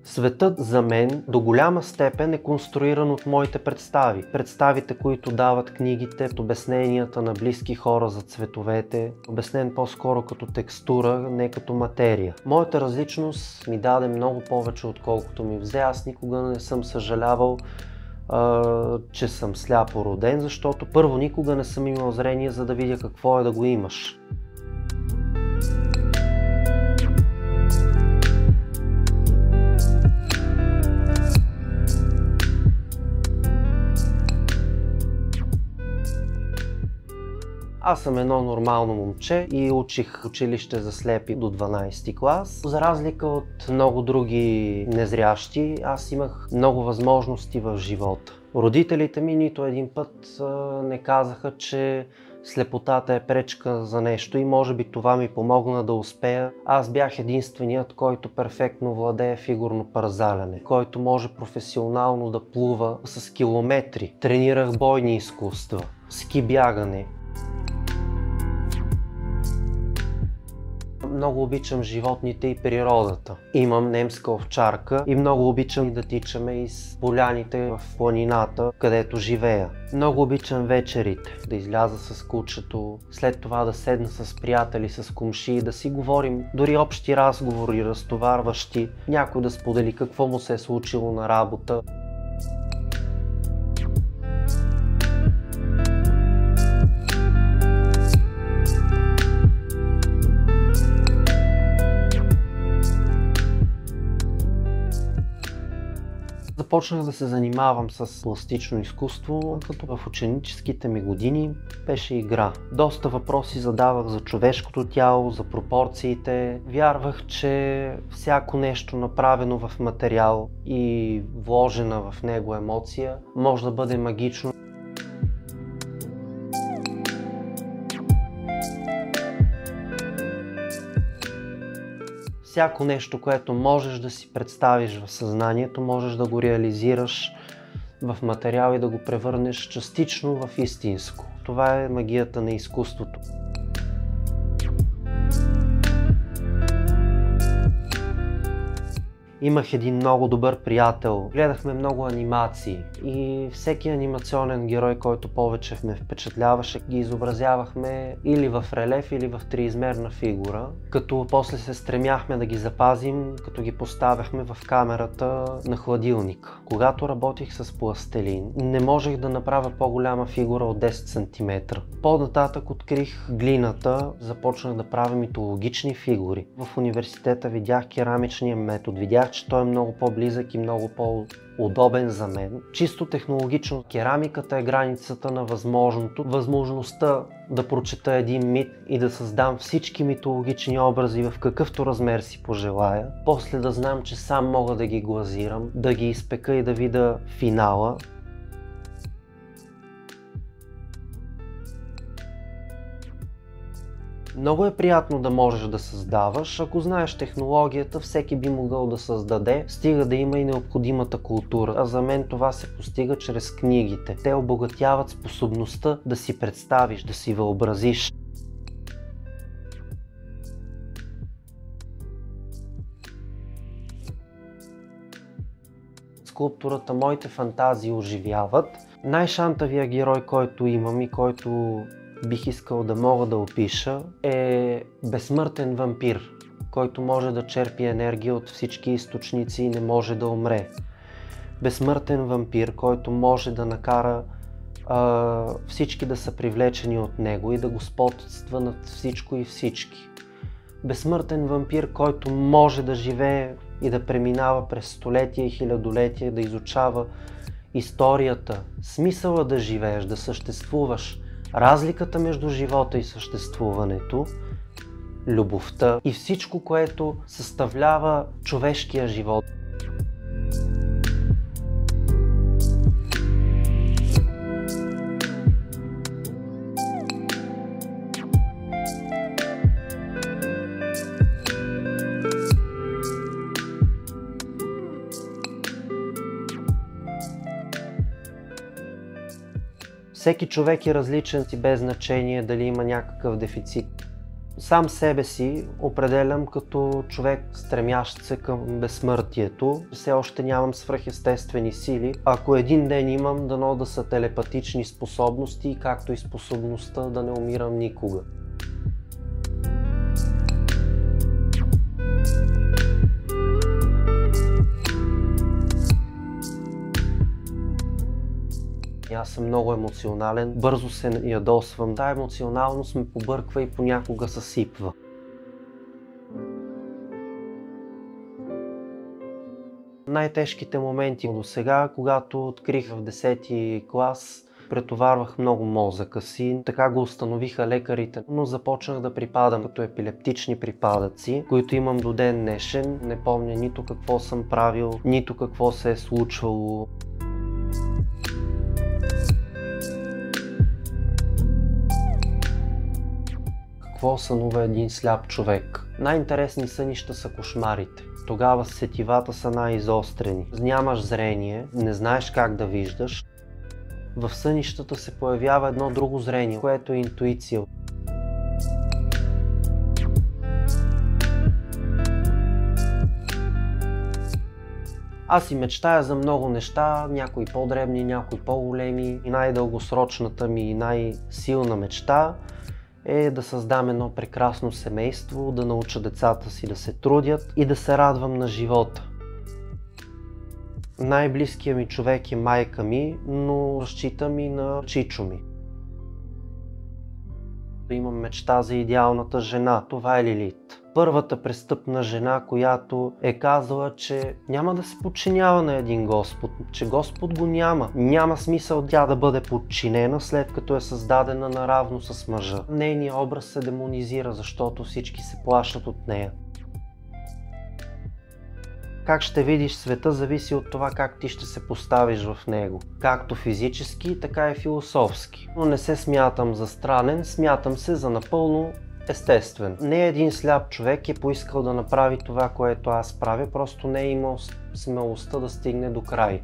Светът за мен до голяма степен е конструиран от моите представи. Представите, които дават книгите, обясненията на близки хора за цветовете, обяснен по-скоро като текстура, не като материя. Моята различност ми даде много повече, отколкото ми взе. Аз никога не съм съжалявал, че съм сляпо роден, защото първо никога не съм имал зрение, за да видя какво е да го имаш. Аз съм едно нормално момче и учих училище за слепи до 12 клас. За разлика от много други незрящи, аз имах много възможности в живота. Родителите ми нито един път не казаха, че слепотата е пречка за нещо и може би това ми помогна да успея. Аз бях единственият, който перфектно владее фигурно парзаляне, който може професионално да плува с километри. Тренирах бойни изкуства, ски бягане. Много обичам животните и природата. Имам немска овчарка и много обичам да тичаме из поляните в планината, където живея. Много обичам вечерите, да изляза с кучето, след това да седна с приятели, с комши и да си говорим, дори общи разговори, разтоварващи, някой да сподели какво му се е случило на работа. Започнах да се занимавам с пластично изкуство, като в ученическите ми години беше игра. Доста въпроси задавах за човешкото тяло, за пропорциите. Вярвах, че всяко нещо направено в материал и вложена в него емоция може да бъде магично. Всяко нещо, което можеш да си представиш в съзнанието, можеш да го реализираш в материал и да го превърнеш частично в истинско. Това е магията на изкуството. Имах един много добър приятел, гледахме много анимации и всеки анимационен герой, който повече ме впечатляваше, ги изобразявахме или в релеф, или в триизмерна фигура, като после се стремяхме да ги запазим, като ги поставяхме в камерата на хладилника. Когато работих с пластелин, не можех да направя по-голяма фигура от 10 см. По-нататък открих глината, започнах да правя митологични фигури. В университета видях керамичния метод, видях, че той е много по-близък и много по-удобен за мен. Чисто технологично керамиката е границата на възможното. Възможността да прочета един мит и да създам всички митологични образи в какъвто размер си пожелая. После да знам, че сам мога да ги глазирам, да ги изпека и да видя финала. Много е приятно да можеш да създаваш. Ако знаеш технологията, всеки би могъл да създаде, стига да има и необходимата култура. А за мен това се постига чрез книгите. Те обогатяват способността да си представиш, да си въобразиш. Скулптурата моите фантазии оживяват. Най-шантавия герой, който имам и който бих искал да мога да опиша, е безсмъртен вампир, който може да черпи енергия от всички източници и не може да умре. Безсмъртен вампир, който може да накара всички да са привлечени от него и да господства над всичко и всички. Безсмъртен вампир, който може да живее и да преминава през столетия и хилядолетия, да изучава историята, смисъла да живееш, да съществуваш, разликата между живота и съществуването, любовта и всичко, което съставлява човешкия живот. Всеки човек е различен и без значение дали има някакъв дефицит Сам себе си определям като човек, стремящ се към безсмъртието. Все още нямам свръхестествени сили. Ако един ден имам, дано да са телепатични способности, както и способността да не умирам никога. Аз съм много емоционален, бързо се ядосвам. Тая емоционалност ме побърква и понякога съсипва. Най-тежките моменти до сега, когато открих в 10-ти клас, претоварвах много мозъка си. Така го установиха лекарите, но започнах да припадам като епилептични припадъци, които имам до ден днешен. Не помня нито какво съм правил, нито какво се е случвало. Какво сънува един сляп човек? Най-интересни сънища са кошмарите. Тогава сетивата са най-изострени. Нямаш зрение, не знаеш как да виждаш. В сънищата се появява едно друго зрение, което е интуиция. Аз си мечтая за много неща, някои по-дребни, някои по-големи. И най-дългосрочната ми и най-силна мечта е да създам едно прекрасно семейство, да науча децата си да се трудят и да се радвам на живота. Най-близкият ми човек е майка ми, но разчитам и на чичо ми. Имам мечта за идеалната жена. Това е Лилит. Първата престъпна жена, която е казала, че няма да се подчинява на един Господ, че Господ го няма. Няма смисъл тя да бъде подчинена, след като е създадена наравно с мъжа. Нейният образ се демонизира, защото всички се плашат от нея. Как ще видиш света зависи от това как ти ще се поставиш в него. Както физически, така и философски. Но не се смятам за странен, смятам се за напълно естествен. Не един сляп човек е поискал да направи това, което аз правя, просто не е имал смелостта да стигне до край.